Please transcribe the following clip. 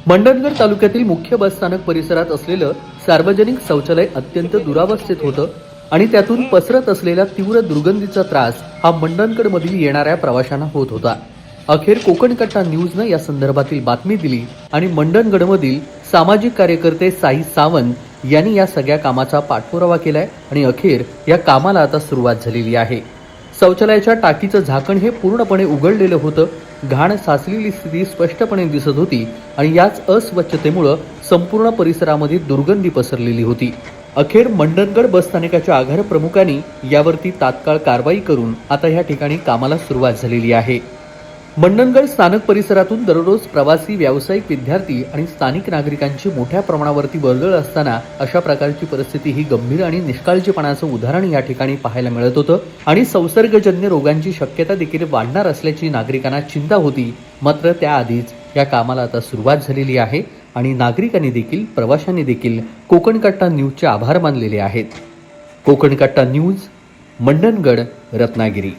मंडणगड तालुक्यातील मुख्य बसस्थानक परिसरात असलेलं सार्वजनिक शौचालय अत्यंत दुरावस्थेत होतं आणि त्यातून पसरत असलेला तीव्र दुर्गंधीचा त्रास हा मंडणगडमधील येणाऱ्या प्रवाशांना होत होता. अखेर कोकण कट्टा न्यूजनं या संदर्भातील बातमी दिली आणि मंडणगडमधील सामाजिक कार्यकर्ते साई सावंत यांनी या सगळ्या कामाचा पाठपुरावा केलाय आणि अखेर या कामाला आता सुरुवात झालेली आहे. शौचालयाच्या टाकीचं झाकण हे पूर्णपणे उघडलेलं होतं. घाण साचलेली स्थिती स्पष्टपणे दिसत होती आणि याच अस्वच्छतेमुळे संपूर्ण परिसरामध्ये दुर्गंधी पसरलेली होती. अखेर मंडणगड बसस्थानकाच्या आगार प्रमुखांनी यावरती तात्काळ कारवाई करून आता या ठिकाणी कामाला सुरुवात झालेली आहे. मंडणगड स्थानक परिसरातून दररोज प्रवासी, व्यावसायिक, विद्यार्थी आणि स्थानिक नागरिकांची मोठ्या प्रमाणावरती वर्दळ असताना अशा प्रकारची परिस्थिती ही गंभीर आणि निष्काळजीपणाचं उदाहरण या ठिकाणी पाहायला मिळत होतं आणि संसर्गजन्य रोगांची शक्यता देखील वाढणार असल्याची नागरिकांना चिंता होती. मात्र त्याआधीच या कामाला आता सुरुवात झालेली आहे आणि नागरिकांनी देखील, प्रवाशांनी देखील कोकण कट्टा न्यूजचे आभार मानलेले आहेत. कोकण कट्टा न्यूज, मंडणगड, रत्नागिरी.